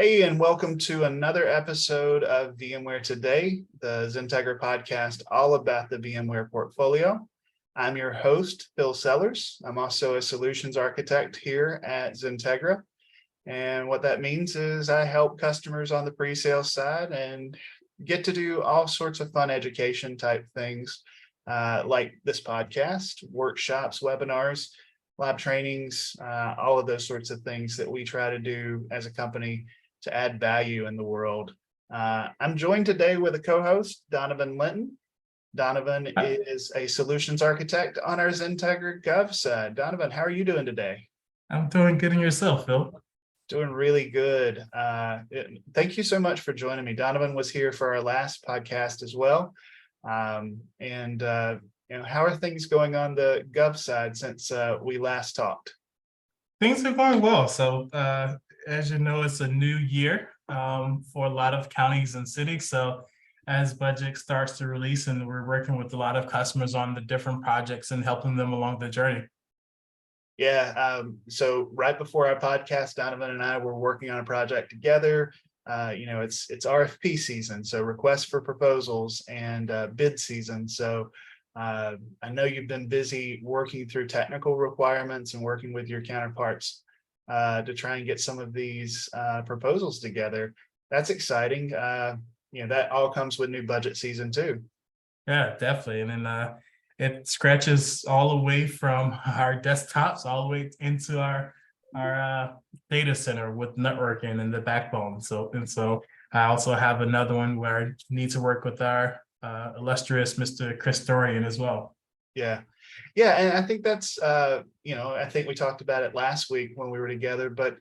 Hey, and welcome to another episode of VMware Today, the XenTegra podcast, all about the VMware portfolio. I'm your host, Phil Sellers. I'm also a solutions architect here at XenTegra. And what that means is I help customers on the pre-sale side and get to do all sorts of fun education type things like this podcast, workshops, webinars, lab trainings, all of those sorts of things that we try to do as a company to add value in the world. I'm joined today with a co-host, Donovan Linton. Donovan is a solutions architect on our XenTegra Gov side. Donovan, how are you doing today? I'm doing good in yourself, Phil. Doing really good. Thank you so much for joining me. Donovan was here for our last podcast as well. How are things going on the Gov side since we last talked? Things are going well. So as you know, it's a new year for a lot of counties and cities. So as budget starts to release, and we're working with a lot of customers on the different projects and helping them along the journey. Yeah. So right before our podcast, Donovan and I were working on a project together. It's RFP season, so requests for proposals and bid season. So I know you've been busy working through technical requirements and working with your counterparts to try and get some of these proposals together. That's exciting. That all comes with new budget season too. Yeah, definitely. And then it scratches all the way from our desktops all the way into our data center with networking and the backbone. So I also have another one where I need to work with our illustrious Mr. Chris Dorian as well. Yeah. And I think that's, I think we talked about it last week when we were together, but,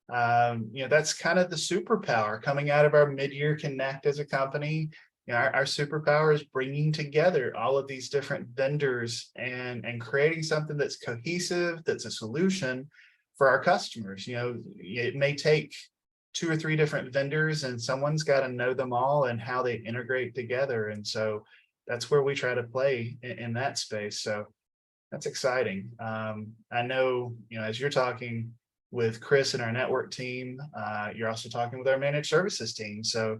that's kind of the superpower coming out of our mid-year connect as a company. Our superpower is bringing together all of these different vendors and creating something that's cohesive, that's a solution for our customers. It may take 2 or 3 different vendors and someone's got to know them all and how they integrate together. And so that's where we try to play in that space. So that's exciting. I know, as you're talking with Chris and our network team, you're also talking with our managed services team. So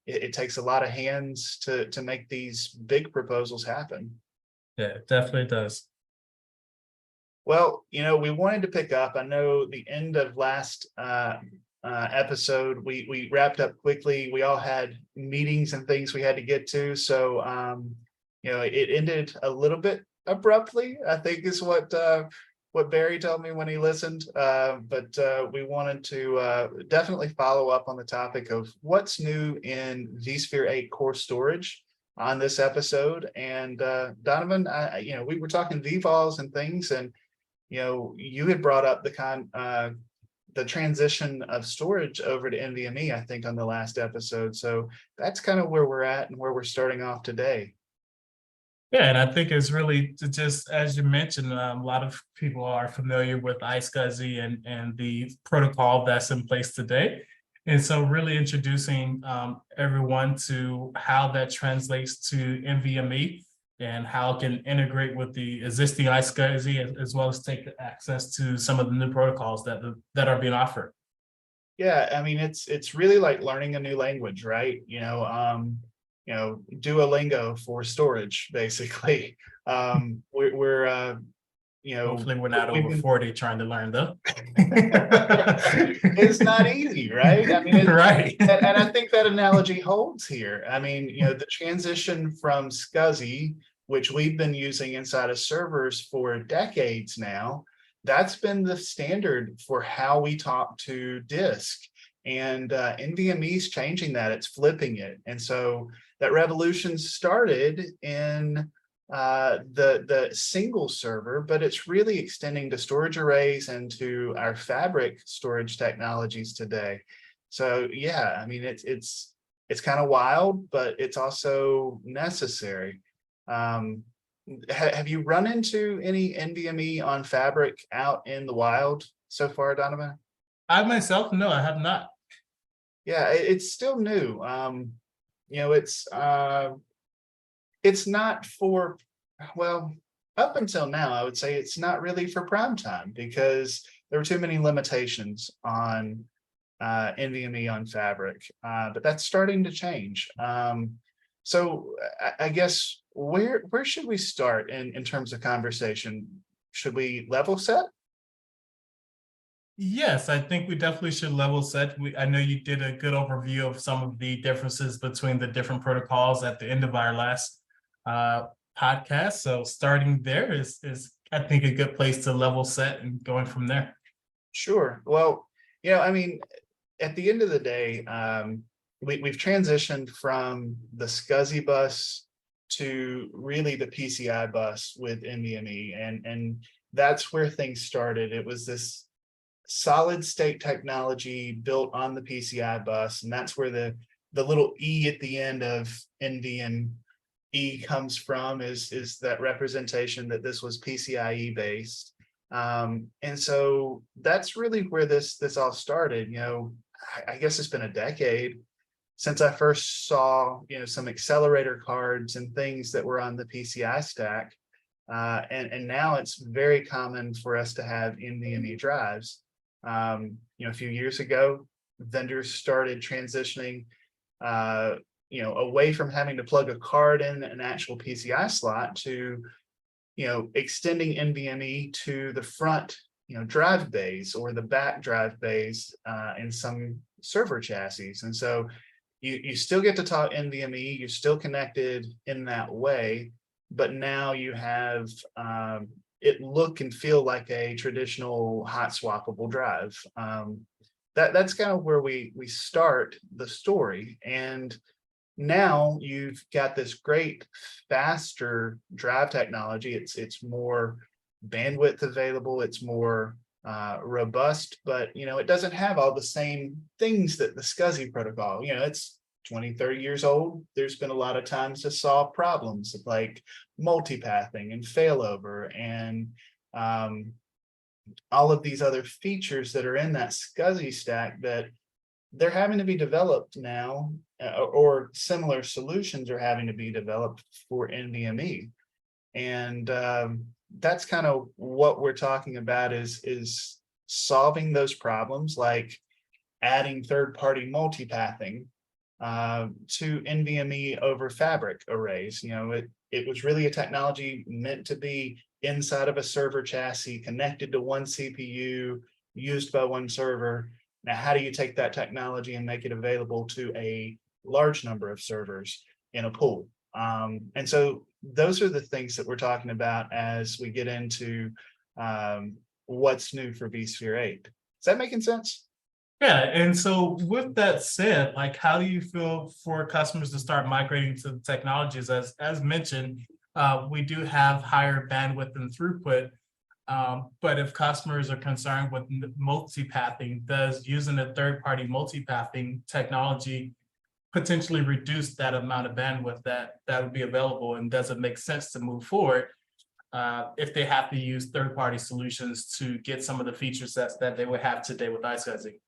it takes a lot of hands to make these big proposals happen. Yeah, it definitely does. Well, we wanted to pick up, I know the end of last episode, we wrapped up quickly. We all had meetings and things we had to get to. So, it ended a little bit abruptly, I think is what Barry told me when he listened. But we wanted to definitely follow up on the topic of what's new in vSphere 8 core storage on this episode. And Donovan, we were talking vVols and things, and you had brought up the transition of storage over to NVMe, I think, on the last episode. So that's kind of where we're at and where we're starting off today. Yeah, and I think it's really just, as you mentioned, a lot of people are familiar with iSCSI and the protocol that's in place today. And so really introducing everyone to how that translates to NVMe and how it can integrate with the existing iSCSI, as well as take access to some of the new protocols that are being offered. Yeah, I mean, it's really like learning a new language, right? Duolingo for storage, basically. We're Hopefully we're not over 40 trying to learn though. It's not easy, right? I mean, right. and I think that analogy holds here. I mean, the transition from SCSI, which we've been using inside of servers for decades now, that's been the standard for how we talk to disk. And NVMe is changing that, it's flipping it. And so that revolution started in the single server, but it's really extending to storage arrays and to our fabric storage technologies today. So yeah, I mean, it's kind of wild, but it's also necessary. Have you run into any NVMe on fabric out in the wild so far, Donovan? I myself, no, I have not. Yeah, it's still new. It's not for, well, up until now, I would say it's not really for prime time because there were too many limitations on NVMe on Fabric, but that's starting to change. So I guess where should we start in terms of conversation? Should we level set? Yes, I think we definitely should level set. I know you did a good overview of some of the differences between the different protocols at the end of our last uh, podcast. So starting there is I think a good place to level set and going from there. Sure. Well, I mean, at the end of the day, we've transitioned from the SCSI bus to really the PCI bus with NVMe, and that's where things started. It was this solid state technology built on the PCI bus, and that's where the little E at the end of NVMe comes from, is that representation that this was PCIe based. And so that's really where this all started. I guess it's been a decade since I first saw, some accelerator cards and things that were on the PCI stack. And now it's very common for us to have NVMe drives. A few years ago, vendors started transitioning, away from having to plug a card in an actual PCI slot to, extending NVMe to the front, drive bays or the back drive bays in some server chassis. And so you still get to talk NVMe, you're still connected in that way, but now you have it look and feel like a traditional hot swappable drive. That's kind of where we start the story. And now you've got this great faster drive technology. It's more bandwidth available, it's more robust, but it doesn't have all the same things that the SCSI protocol, it's 20, 30 years old. There's been a lot of times to solve problems like multipathing and failover and all of these other features that are in that SCSI stack that they're having to be developed now, or similar solutions are having to be developed for NVMe. And that's kind of what we're talking about, is solving those problems, like adding third-party multipathing to NVMe over Fabric arrays. It was really a technology meant to be inside of a server chassis, connected to one CPU, used by one server. Now, how do you take that technology and make it available to a large number of servers in a pool? And so those are the things that we're talking about as we get into what's new for vSphere 8. Is that making sense? Yeah, and so with that said, like, how do you feel for customers to start migrating to the technologies? As mentioned, we do have higher bandwidth and throughput, but if customers are concerned with multipathing, does using a third-party multipathing technology potentially reduce that amount of bandwidth that would be available? And does it make sense to move forward if they have to use third-party solutions to get some of the feature sets that they would have today with iSCSI?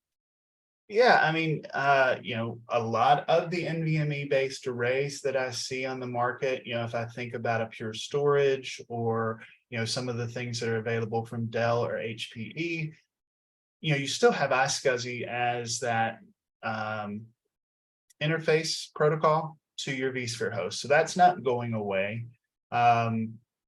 Yeah, I mean, a lot of the NVMe based arrays that I see on the market, if I think about a Pure Storage or, some of the things that are available from Dell or HPE, you still have iSCSI as that interface protocol to your vSphere host. So that's not going away.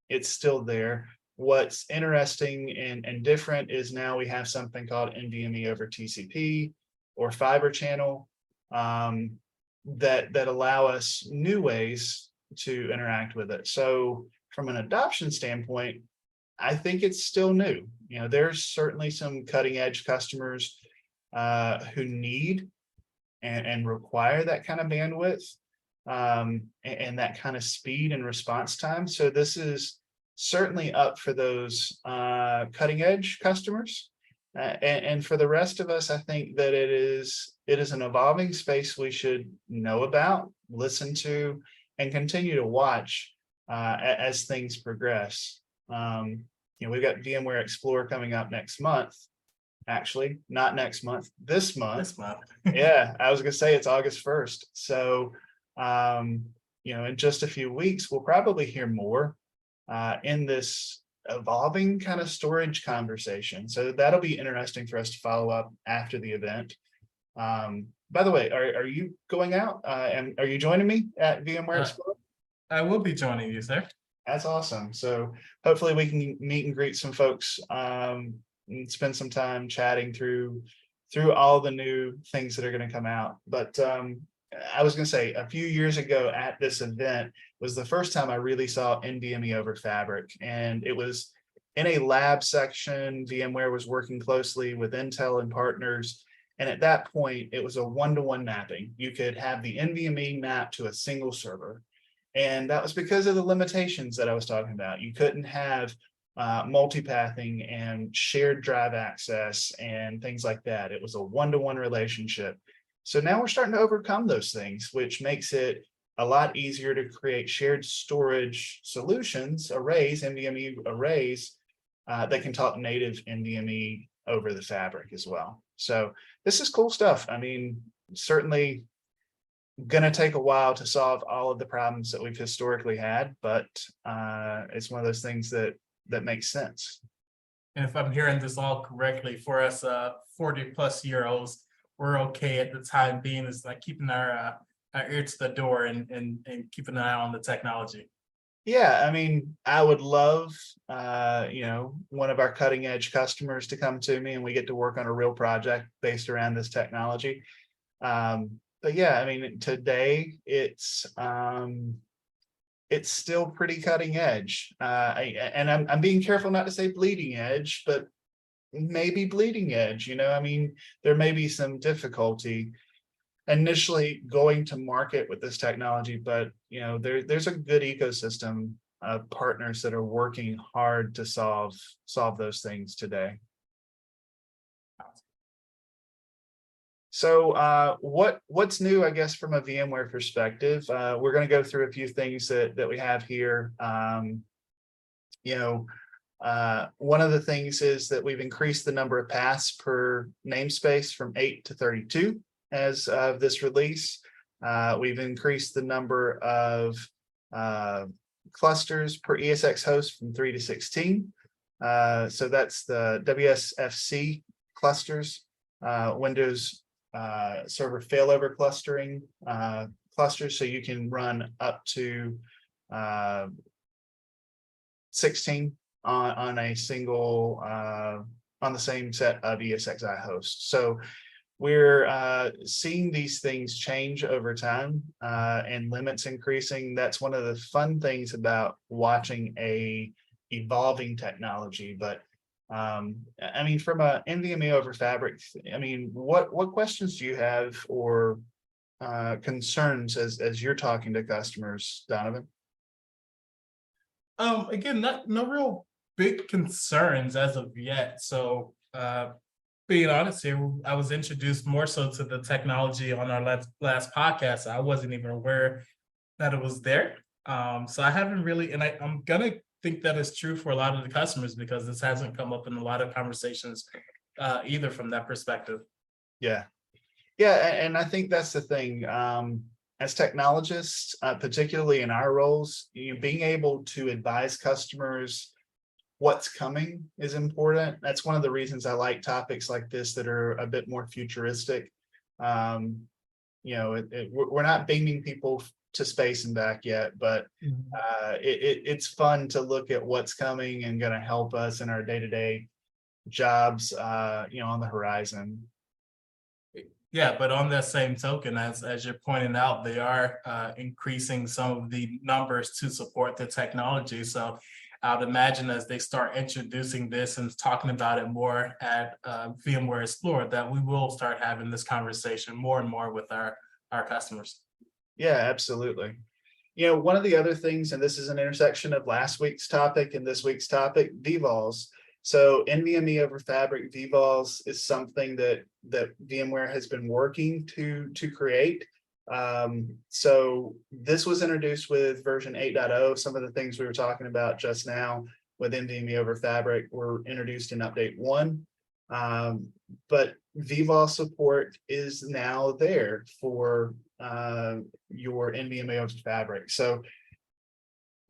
It's still there. What's interesting and different is now we have something called NVMe over TCP or fiber channel that allow us new ways to interact with it. So from an adoption standpoint, I think it's still new. There's certainly some cutting edge customers who need and require that kind of bandwidth and that kind of speed and response time. So this is certainly up for those cutting edge customers. And for the rest of us, I think that it is an evolving space we should know about, listen to, and continue to watch as things progress. We've got VMware Explorer coming up next month. Actually, not next month, this month. This month. Yeah, I was gonna say it's August 1st. So, in just a few weeks, we'll probably hear more in this evolving kind of storage conversation. So that'll be interesting for us to follow up after the event. By the way, are you going out and are you joining me at VMware Uh, Explore? I will be joining you, sir. That's awesome. So hopefully we can meet and greet some folks, and spend some time chatting through all the new things that are going to come out. But I was going to say a few years ago at this event was the first time I really saw NVMe over Fabric, and it was in a lab section. VMware was working closely with Intel and partners. And at that point, it was a one-to-one mapping. You could have the NVMe map to a single server. And that was because of the limitations that I was talking about. You couldn't have multipathing and shared drive access and things like that. It was a one-to-one relationship. So now we're starting to overcome those things, which makes it a lot easier to create shared storage solutions, arrays, NVMe arrays that can talk native NVMe over the fabric as well. So this is cool stuff. I mean, certainly going to take a while to solve all of the problems that we've historically had, but it's one of those things that makes sense. And if I'm hearing this all correctly, for us 40+-year-olds, we're okay at the time being. Is like keeping our ear to the door and keeping an eye on the technology. Yeah, I mean, I would love, one of our cutting edge customers to come to me and we get to work on a real project based around this technology. But yeah, I mean, today it's still pretty cutting edge. I'm being careful not to say bleeding edge, but maybe bleeding edge. I mean, there may be some difficulty initially going to market with this technology, but there's a good ecosystem of partners that are working hard to solve those things today. So what's new, I guess, from a VMware perspective? We're going to go through a few things that we have here. One of the things is that we've increased the number of paths per namespace from 8 to 32 as of this release. We've increased the number of clusters per ESX host from 3 to 16. So that's the WSFC clusters, Windows server failover clustering clusters. So you can run up to 16 on a single on the same set of ESXi hosts. So we're seeing these things change over time and limits increasing. That's one of the fun things about watching a evolving technology. But I mean, from a NVMe over Fabric, I mean, what questions do you have or concerns as you're talking to customers, Donovan? Again, no real big concerns as of yet. So being honest here, I was introduced more so to the technology on our last podcast. I wasn't even aware that it was there. So I haven't really, and I'm gonna think that is true for a lot of the customers because this hasn't come up in a lot of conversations either from that perspective. Yeah. And I think that's the thing. As technologists, particularly in our roles, being able to advise customers what's coming is important. That's one of the reasons I like topics like this that are a bit more futuristic. We're not beaming people to space and back yet, but it's fun to look at what's coming and going to help us in our day-to-day jobs, on the horizon. Yeah, but on that same token, as you're pointing out, they are increasing some of the numbers to support the technology. So I would imagine as they start introducing this and talking about it more at VMware Explore, that we will start having this conversation more and more with our customers. Yeah, absolutely. One of the other things, and this is an intersection of last week's topic and this week's topic, vVols. So NVMe over Fabric vVols is something that VMware has been working to create. So this was introduced with version 8.0. Some of the things we were talking about just now with NVMe over Fabric were introduced in update 1. But vVol support is now there for your NVMe over Fabric. So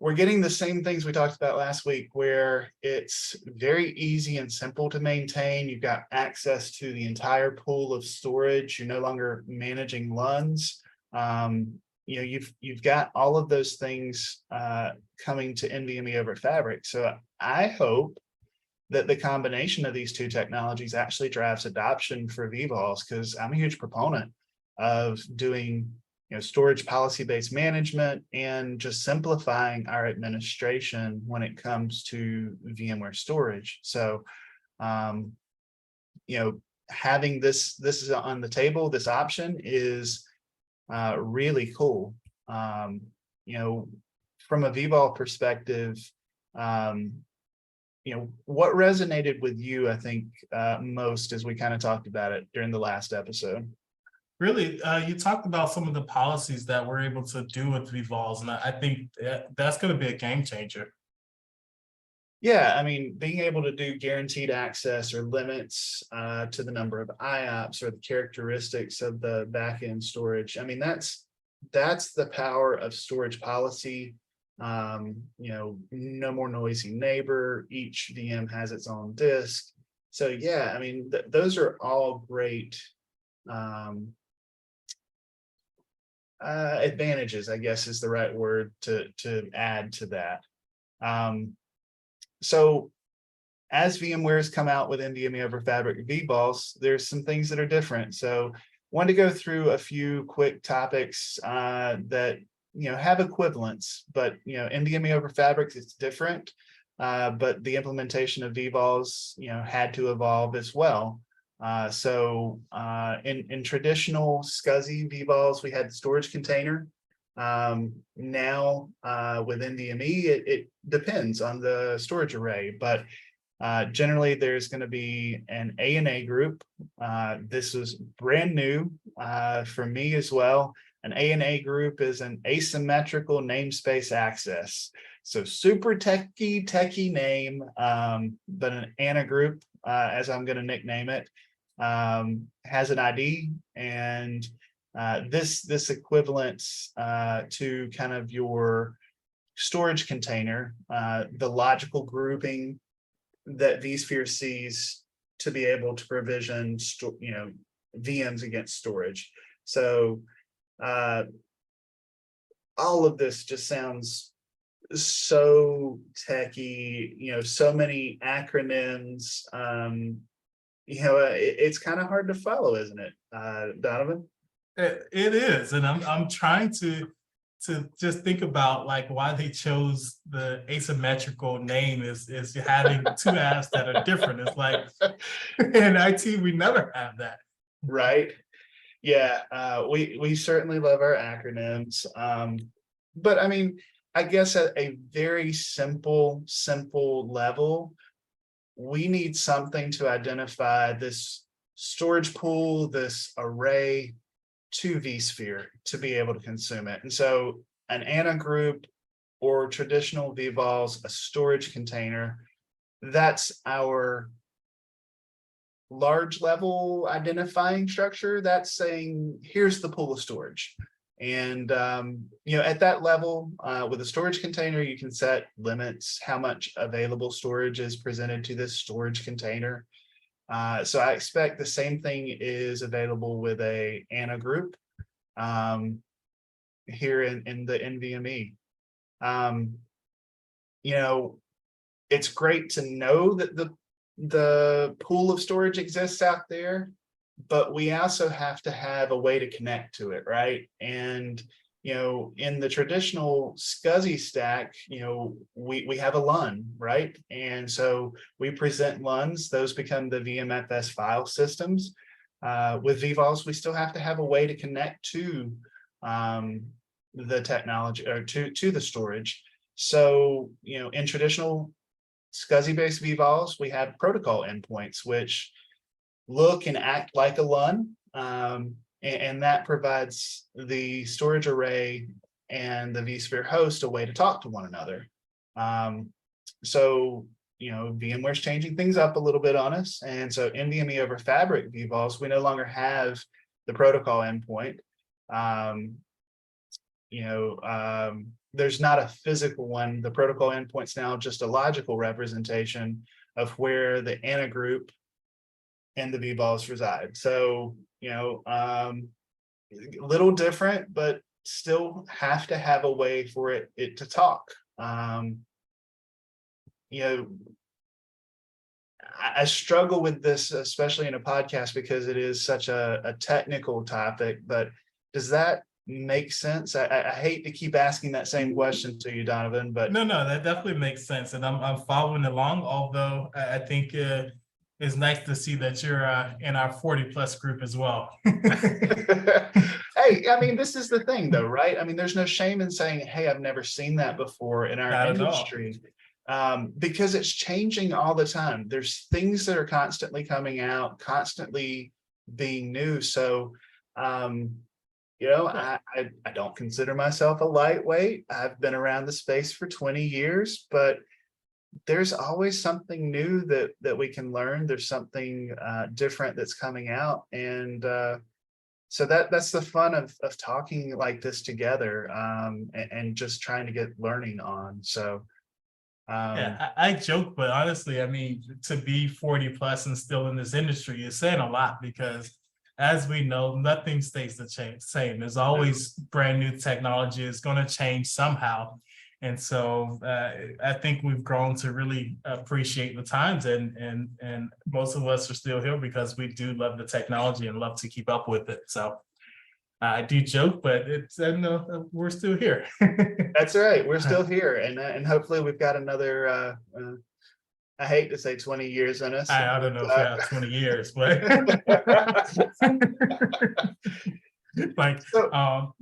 we're getting the same things we talked about last week, where it's very easy and simple to maintain. You've got access to the entire pool of storage. You're no longer managing LUNs. You've got all of those things coming to NVMe over Fabric. So I hope that the combination of these two technologies actually drives adoption for vVols, because I'm a huge proponent of doing storage policy-based management and just simplifying our administration when it comes to VMware storage. So, having this is on the table, this option is really cool. From a vVol perspective, what resonated with you, I think, most as we kind of talked about it during the last episode? Really, you talked about some of the policies that we're able to do with vVols, and I think that's going to be a game changer. Yeah, I mean, being able to do guaranteed access or limits to the number of IOPS or the characteristics of the backend storage. I mean, that's the power of storage policy. No more noisy neighbor. Each VM has its own disk. So yeah, I mean, those are all great advantages, I guess is the right word to add to that. So as VMware has come out with NVMe over Fabric vVols, there's some things that are different. So wanted to go through a few quick topics that have equivalents, but NVMe over Fabric is different. But the implementation of vVols had to evolve as well. In traditional SCSI vVols, we had the storage container. Now with NVMe, it depends on the storage array, but generally there's going to be an ANA group. This is brand new for me as well. An ANA group is an asymmetrical namespace access. So super techie name, but an ANA group, as I'm going to nickname it, has an ID, and this equivalents to kind of your storage container, the logical grouping that vSphere sees to be able to provision VMs against storage. So all of this just sounds so techie, so many acronyms. It's kind of hard to follow, isn't it, Donovan? It is, and I'm trying to just think about like why they chose the asymmetrical name is having two apps that are different. It's like in IT we never have that, right? Yeah, we certainly love our acronyms, but I mean, I guess at a very simple level, we need something to identify this storage pool, this array, to vSphere to be able to consume it. And so an ANA group or traditional vVols, a storage container, that's our large level identifying structure. That's saying, here's the pool of storage. And, at that level, with a storage container, you can set limits, how much available storage is presented to this storage container. So I expect the same thing is available with a ANA group here in the NVMe. It's great to know that the pool of storage exists out there, but we also have to have a way to connect to it, right? And in the traditional SCSI stack, we have a LUN, right? And so we present LUNs, those become the VMFS file systems. With vVols, we still have to have a way to connect to the technology or to the storage. So, in traditional SCSI-based vVols, we have protocol endpoints, which look and act like a LUN. And that provides the storage array and the vSphere host a way to talk to one another. So VMware's changing things up a little bit on us. And so NVMe over Fabric vVols, we no longer have the protocol endpoint. there's not a physical one. The protocol endpoint's now just a logical representation of where the ANA group and the vVols reside. So, a little different, but still have to have a way for it to talk. I struggle with this, especially in a podcast, because it is such a technical topic, but does that make sense? I hate to keep asking that same question to you, Donovan, but No, that definitely makes sense. And I'm following along, although I think it's nice to see that you're in our 40+ group as well. Hey, I mean, this is the thing though, right? I mean, there's no shame in saying, hey, I've never seen that before in our Not at all. industry. Because it's changing all the time. There's things that are constantly coming out, constantly being new. So, I don't consider myself a lightweight. I've been around the space for 20 years, but there's always something new that we can learn. There's something different that's coming out. And so that's the fun of talking like this together, and just trying to get learning on. So yeah, I joke, but honestly, I mean, to be 40+ and still in this industry is saying a lot, because as we know, nothing stays the same. There's always brand new technology. It's going to change somehow. And so I think we've grown to really appreciate the times, and most of us are still here because we do love the technology and love to keep up with it. So I do joke, but it's we're still here. That's right. We're still here, and hopefully we've got another. I hate to say 20 years in us. I don't know if we have 20 years, but like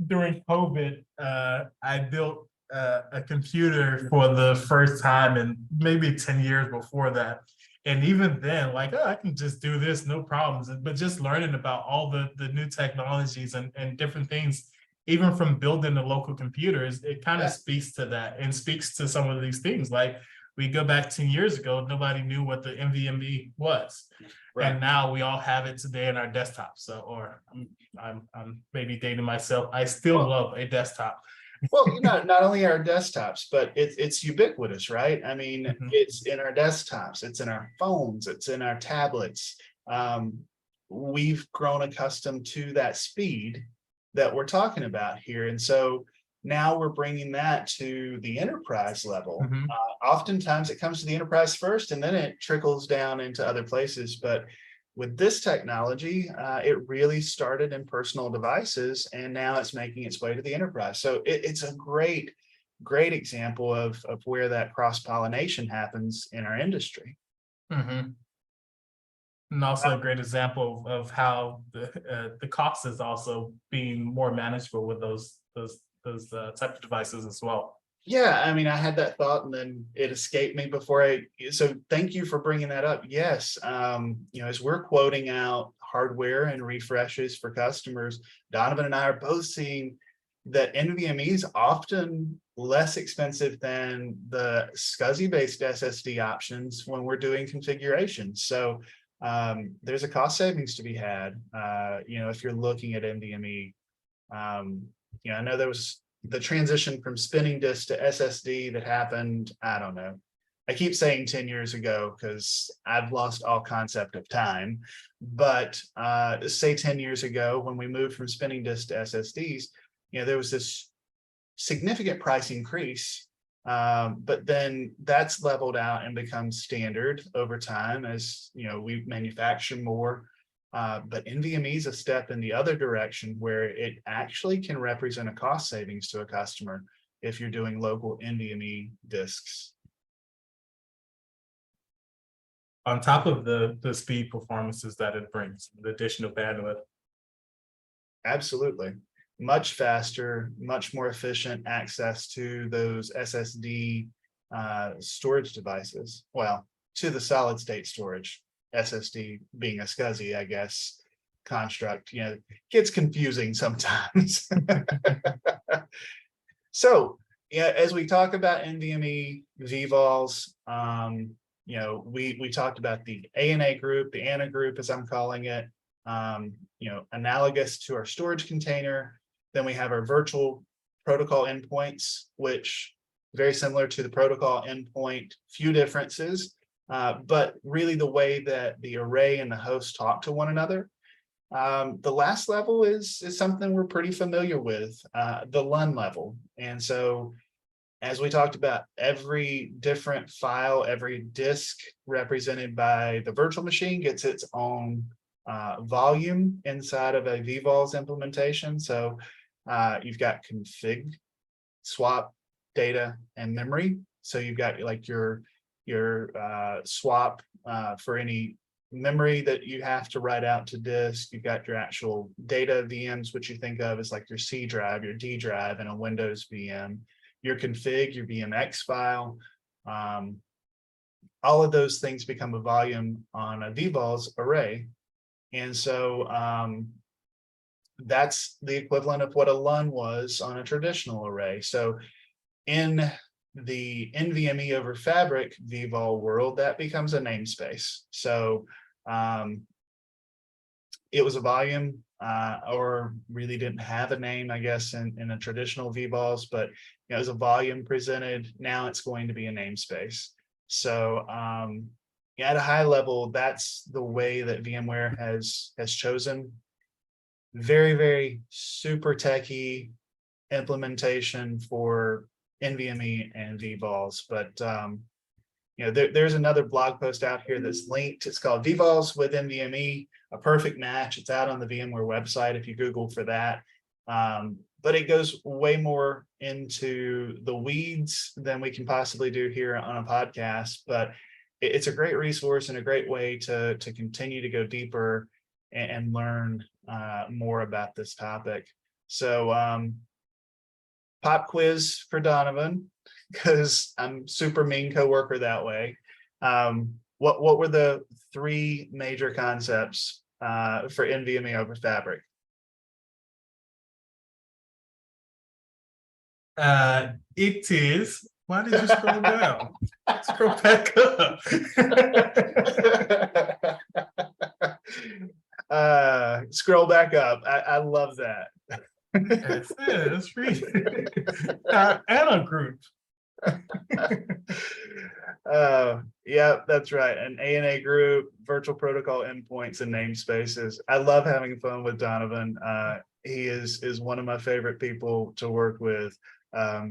during COVID, I built a computer for the first time in maybe 10 years before that. And even then, like, I can just do this, no problems. But just learning about all the new technologies and different things, even from building the local computers, it kind of speaks to that, and speaks to some of these things. Like, we go back 10 years ago, nobody knew what the NVMe was. Right. And now we all have it today in our desktop. So, or I'm maybe dating myself. I still love a desktop. Well, not only our desktops, but it's ubiquitous, right? I mean, it's in our desktops, it's in our phones, it's in our tablets. We've grown accustomed to that speed that we're talking about here. And so now we're bringing that to the enterprise level. Oftentimes it comes to the enterprise first, and then it trickles down into other places. But with this technology, it really started in personal devices, and now it's making its way to the enterprise. So it's a great example of where that cross-pollination happens in our industry. And also a great example of how the cost is also being more manageable with those type of devices as well. Yeah, I mean, I had that thought and then it escaped me so thank you for bringing that up. Yes, as we're quoting out hardware and refreshes for customers, Donovan and I are both seeing that NVMe is often less expensive than the SCSI-based SSD options when we're doing configurations. So there's a cost savings to be had, if you're looking at NVMe. I know there was the transition from spinning disk to SSD that happened, I don't know. I keep saying 10 years ago because I've lost all concept of time. But say 10 years ago, when we moved from spinning disk to SSDs, there was this significant price increase. But then that's leveled out and becomes standard over time as we manufacture more. But NVMe is a step in the other direction, where it actually can represent a cost savings to a customer if you're doing local NVMe disks. On top of the speed performances that it brings, the additional bandwidth. Absolutely. Much faster, much more efficient access to those SSD storage devices. Well, to the solid state storage. SSD being a SCSI, I guess, construct, gets confusing sometimes. So, as we talk about NVMe, vVols, we talked about the ANA group, the ANA group, as I'm calling it, analogous to our storage container. Then we have our virtual protocol endpoints, which very similar to the protocol endpoint, few differences, but really the way that the array and the host talk to one another. The last level is something we're pretty familiar with, the LUN level. And so as we talked about, every different file, every disk represented by the virtual machine gets its own volume inside of a vVols implementation. So you've got config, swap, data, and memory. So you've got like your swap for any memory that you have to write out to disk. You've got your actual data VMs, which you think of as like your C drive, your D drive, and a Windows VM. Your config, your VMX file, all of those things become a volume on a vVols array. And so that's the equivalent of what a LUN was on a traditional array. So in the NVMe over Fabric vVol world, that becomes a namespace. So it was a volume or really didn't have a name, I guess, in a traditional vVols, but it was a volume presented. Now it's going to be a namespace. So at a high level, that's the way that VMware has chosen. Very, very super techy implementation for NVMe and vVols. But there's another blog post out here that's linked. It's called vVols with NVMe, a perfect match. It's out on the VMware website if you Google for that. But it goes way more into the weeds than we can possibly do here on a podcast. But it's a great resource and a great way to continue to go deeper and learn more about this topic. So pop quiz for Donovan, because I'm super mean coworker that way. What were the three major concepts for NVMe over Fabric? It is. Why did you scroll down? Scroll back up. Scroll back up. I love that. Let's read Anna group. Yeah, that's right. An ANA group, virtual protocol endpoints, and namespaces. I love having fun with Donovan. He is one of my favorite people to work with.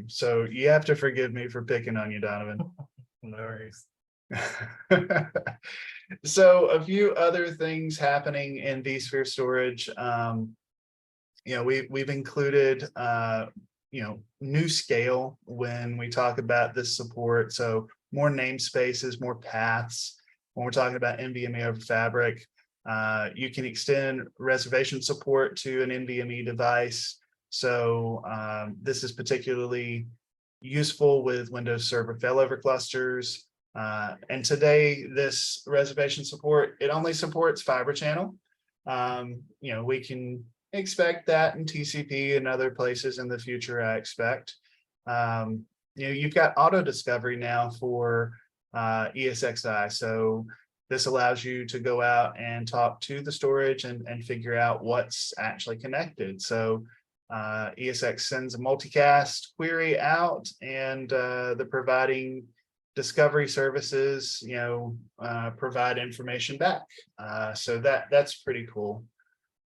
So you have to forgive me for picking on you, Donovan. No worries. So a few other things happening in vSphere storage. We've included new scale when we talk about this support. So more namespaces, more paths. When we're talking about NVMe over Fabric, you can extend reservation support to an NVMe device. So this is particularly useful with Windows Server failover clusters. And today, this reservation support, it only supports Fiber Channel. We can expect that in TCP and other places in the future, I expect. You've got auto discovery now for ESXi. So this allows you to go out and talk to the storage and figure out what's actually connected. So ESX sends a multicast query out, and the providing discovery services, provide information back. So that's pretty cool.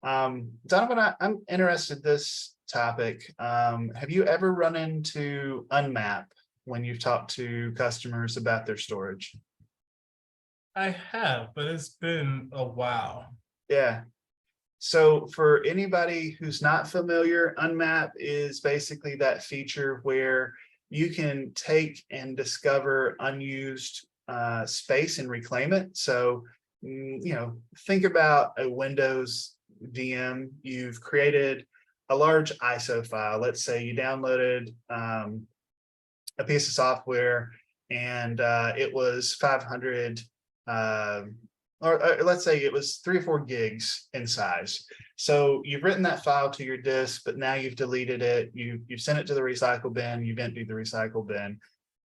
Donovan, I'm interested in this topic. Have you ever run into unmap when you've talked to customers about their storage? I have, but it's been a while. Yeah. So for anybody who's not familiar, unmap is basically that feature where you can take and discover unused space and reclaim it. So, think about a Windows VM. You've created a large ISO file. Let's say you downloaded a piece of software and it was 500 or let's say it was 3 or 4 gigs in size. So you've written that file to your disk, but now you've deleted it. You've sent it to the recycle bin. You've emptied the recycle bin.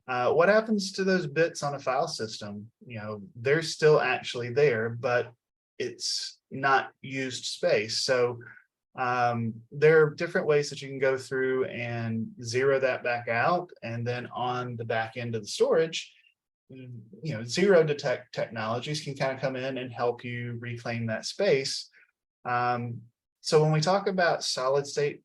What happens to those bits on a file system? They're still actually there, but it's not used space. So There are different ways that you can go through and zero that back out. And then on the back end of the storage, zero detect technologies can kind of come in and help you reclaim that space. So when we talk about solid state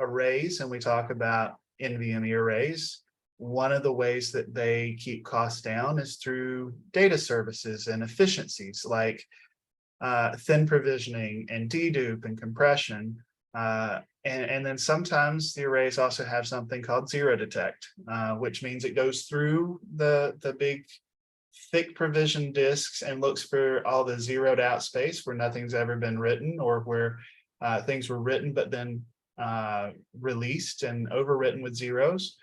arrays and we talk about NVMe arrays, one of the ways that they keep costs down is through data services and efficiencies like thin provisioning and dedupe and compression. And then sometimes the arrays also have something called zero detect, which means it goes through the big thick provision disks and looks for all the zeroed out space where nothing's ever been written, or where things were written but then released and overwritten with zeros.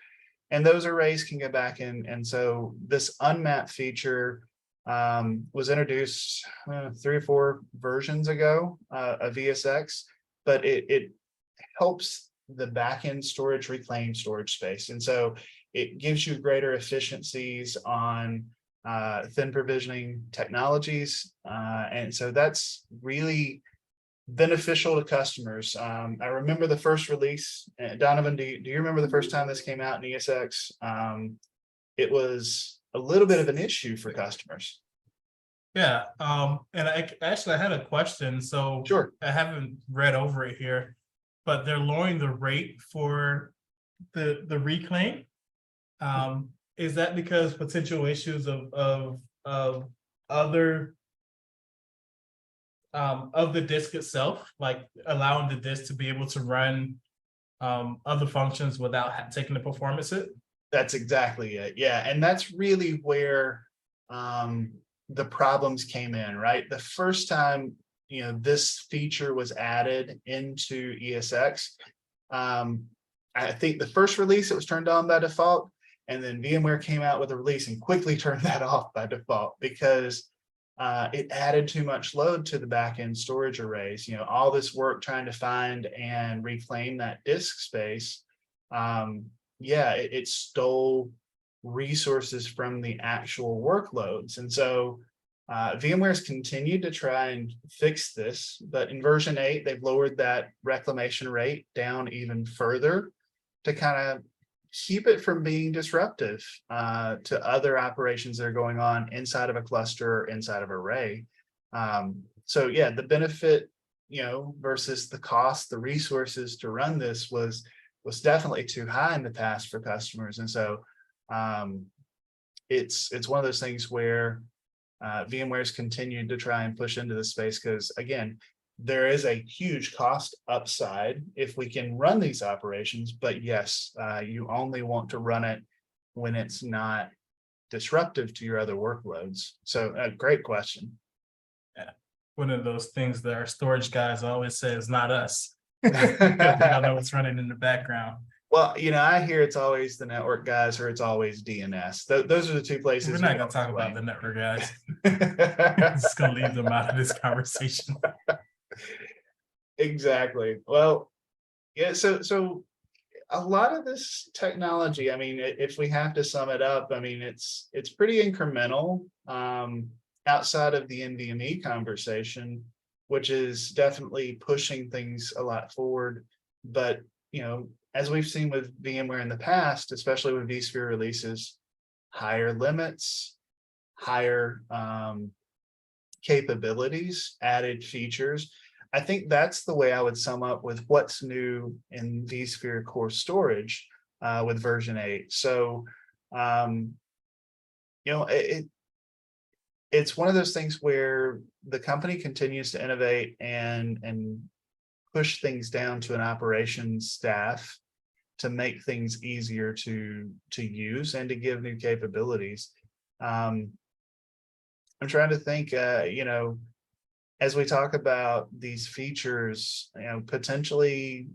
And those arrays can get back in. And so this unmap feature was introduced 3 or 4 versions ago of ESX, but it helps the backend storage reclaim storage space. And so it gives you greater efficiencies on thin provisioning technologies. And so that's really beneficial to customers. I remember the first release. Donovan, do you remember the first time this came out in ESX? It was a little bit of an issue for customers. Yeah, and I had a question. So Sure. I haven't read over it here, but they're lowering the rate for the reclaim. Is that because potential issues of other of the disk itself, like allowing the disk to be able to run other functions without taking the performance hit? That's exactly it. Yeah, and that's really where the problems came in, right? The first time this feature was added into ESX, I think the first release it was turned on by default, and then VMware came out with a release and quickly turned that off by default because it added too much load to the backend storage arrays. All this work trying to find and reclaim that disk space. It stole resources from the actual workloads. And so VMware's continued to try and fix this, but in version 8, they've lowered that reclamation rate down even further to kind of keep it from being disruptive to other operations that are going on inside of a cluster or inside of an array. So yeah, the benefit, versus the cost, the resources to run this was definitely too high in the past for customers. And so it's one of those things where VMware's continued to try and push into this space because, again, there is a huge cost upside if we can run these operations. But yes, you only want to run it when it's not disruptive to your other workloads. So great question. Yeah, one of those things that our storage guys always say is not us. Because we don't know what's running in the background. Well, I hear it's always the network guys or it's always DNS. Those are the two places. We're not going to talk about the network guys. Just going to leave them out of this conversation. Exactly. Well, yeah. So a lot of this technology, I mean, if we have to sum it up, I mean, it's pretty incremental outside of the NVMe conversation, which is definitely pushing things a lot forward. But, as we've seen with VMware in the past, especially with vSphere releases, higher limits, higher capabilities, added features. I think that's the way I would sum up with what's new in vSphere core storage with version 8. So, it's one of those things where the company continues to innovate and push things down to an operations staff to make things easier to use and to give new capabilities. I'm trying to think, as we talk about these features, potentially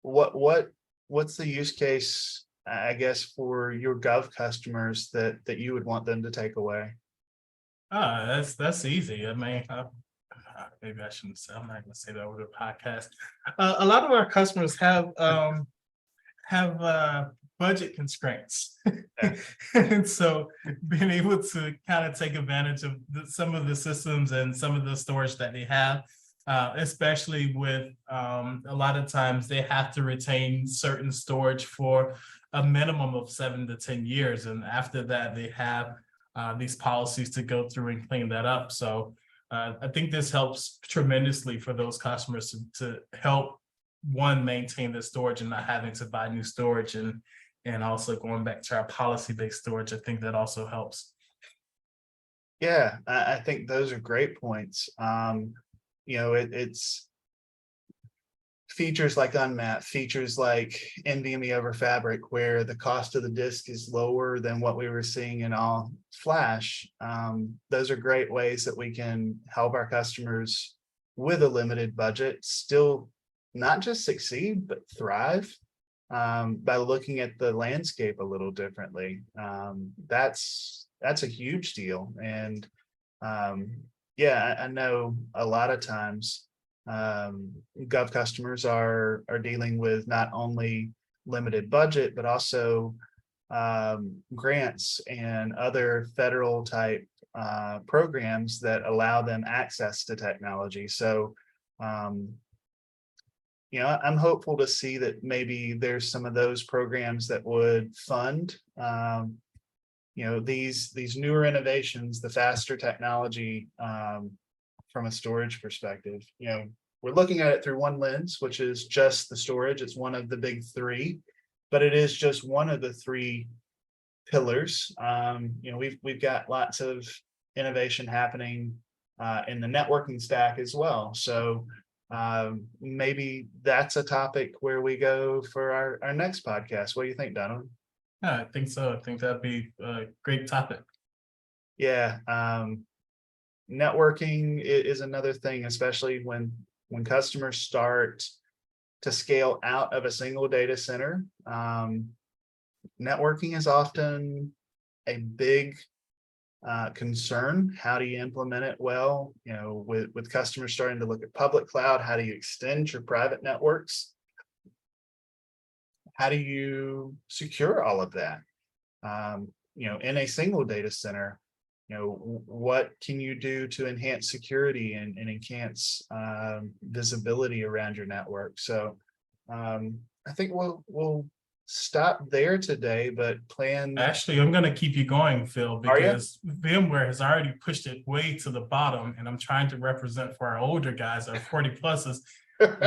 what's the use case, I guess, for your Gov customers that you would want them to take away? That's easy. I mean, maybe I shouldn't say. I'm not going to say that over the podcast. A lot of our customers have budget constraints, and so being able to kind of take advantage of some of the systems and some of the storage that they have especially with a lot of times they have to retain certain storage for a minimum of 7 to 10 years. And after that, they have these policies to go through and clean that up. So I think this helps tremendously for those customers to help one, maintain the storage and not having to buy new storage, and also going back to our policy-based storage. I think that also helps. Yeah, I think those are great points. It's features like unmap, features like NVMe over Fabric, where the cost of the disk is lower than what we were seeing in all flash. Those are great ways that we can help our customers with a limited budget still not just succeed, but thrive by looking at the landscape a little differently. That's a huge deal. And yeah, I know a lot of times Gov customers are dealing with not only limited budget, but also grants and other federal type programs that allow them access to technology. So, I'm hopeful to see that maybe there's some of those programs that would fund, these newer innovations, the faster technology from a storage perspective. We're looking at it through one lens, which is just the storage. It's one of the big three, but it is just one of the three pillars. We've got lots of innovation happening in the networking stack as well. So maybe that's a topic where we go for our next podcast. What do you think, Donovan? Yeah, I think so. I think that'd be a great topic. Yeah, networking is another thing, especially when customers start to scale out of a single data center. Networking is often a big concern. How do you implement it well? With customers starting to look at public cloud, how do you extend your private networks? How do you secure all of that? In a single data center, what can you do to enhance security and enhance visibility around your network? So I think we'll stop there today, but plan. Actually, I'm going to keep you going, Phil, Are you? because VMware has already pushed it way to the bottom, and I'm trying to represent for our older guys, our 40 pluses.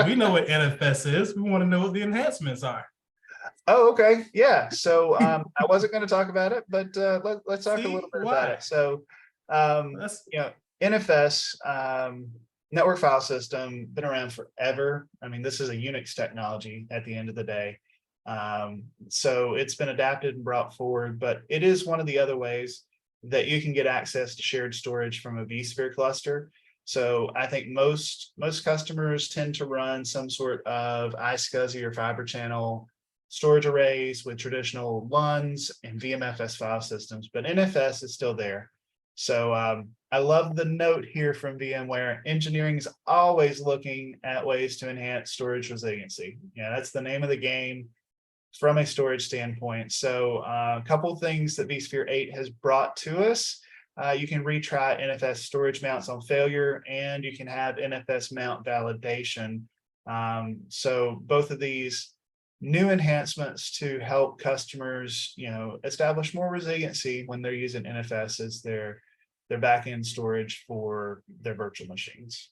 We know what NFS is. We want to know what the enhancements are. Oh, okay. Yeah. So I wasn't going to talk about it, but let's talk a little bit about it. So, NFS, network file system, been around forever. I mean, this is a Unix technology at the end of the day. So it's been adapted and brought forward, but it is one of the other ways that you can get access to shared storage from a vSphere cluster. So I think most customers tend to run some sort of iSCSI or fiber channel storage arrays with traditional LUNs and VMFS file systems, but NFS is still there. So I love the note here from VMware. Engineering is always looking at ways to enhance storage resiliency. That's the name of the game from a storage standpoint. So a couple of things that vSphere 8 has brought to us. You can retry NFS storage mounts on failure, and you can have NFS mount validation. So both of these new enhancements to help customers, establish more resiliency when they're using NFS as their backend storage for their virtual machines.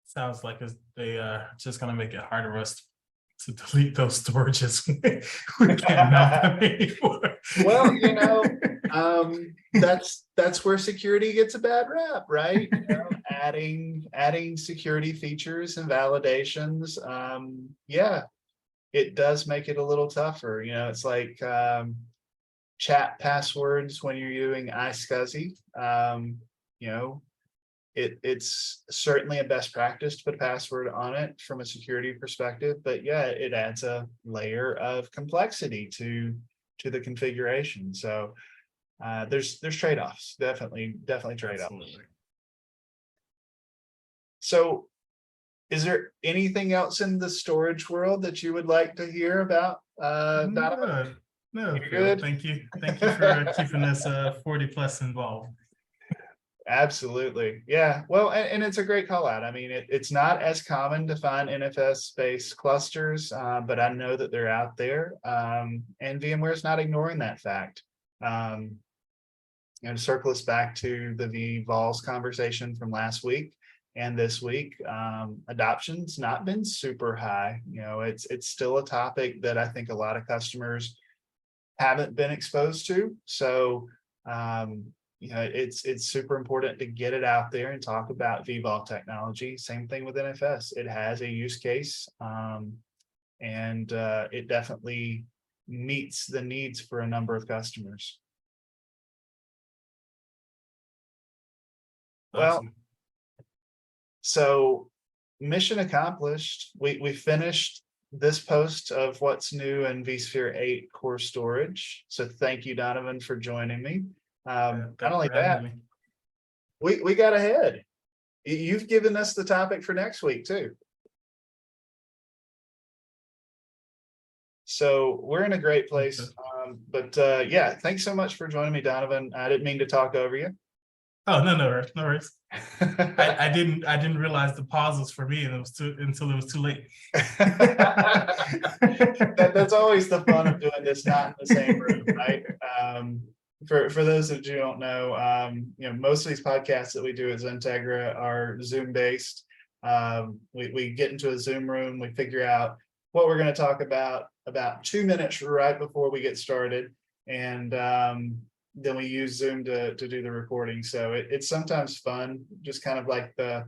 Sounds like they are just going to make it harder for us to delete those storages. We can't mount them anymore. Well, that's where security gets a bad rap, right? Adding security features and validations. It does make it a little tougher. It's like chat passwords when you're using iSCSI. It's certainly a best practice to put a password on it from a security perspective, but yeah, it adds a layer of complexity to the configuration. So there's trade-offs, definitely trade-offs. So is there anything else in the storage world that you would like to hear about? No, you're good. Thank you for keeping us 40 plus involved. Absolutely. Yeah. Well, and it's a great call out. I mean, it's not as common to find NFS based clusters, but I know that they're out there. And VMware is not ignoring that fact. Um, to circle us back to the vVols conversation from last week and this week, adoption's not been super high. It's still a topic that I think a lot of customers haven't been exposed to. So, it's super important to get it out there and talk about vVol technology. Same thing with NFS. It has a use case, and it definitely meets the needs for a number of customers. Well, Awesome. so mission accomplished. We finished this post of what's new in vSphere 8 core storage. So thank you, Donovan, for joining me. Not Thanks only for having that, me. we got ahead. You've given us the topic for next week too. So we're in a great place. But yeah, thanks so much for joining me, Donovan. I didn't mean to talk over you. Oh, no worries, no worries. I didn't realize the pause was for me, and until it was too late. That's always the fun of doing this, not in the same room, right? For those of you who don't know, most of these podcasts that we do at XenTegra are Zoom based. We get into a Zoom room, we figure out what we're going to talk about 2 minutes right before we get started, and then we use Zoom to do the recording. So it's sometimes fun, just kind of like the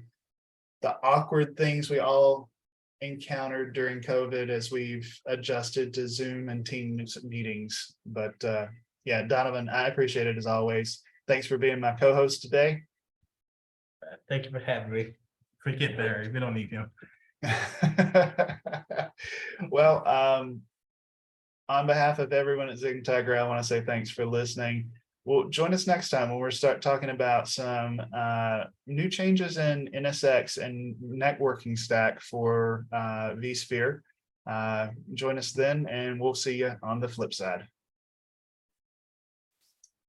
awkward things we all encountered during COVID as we've adjusted to Zoom and Teams meetings. But yeah, Donovan, I appreciate it as always. Thanks for being my co-host today. Thank you for having me. Forget Barry, we don't need him. Well, on behalf of everyone at XenTegra, I want to say thanks for listening. Well, join us next time when we start talking about some new changes in NSX and networking stack for vSphere. Join us then, and we'll see you on the flip side.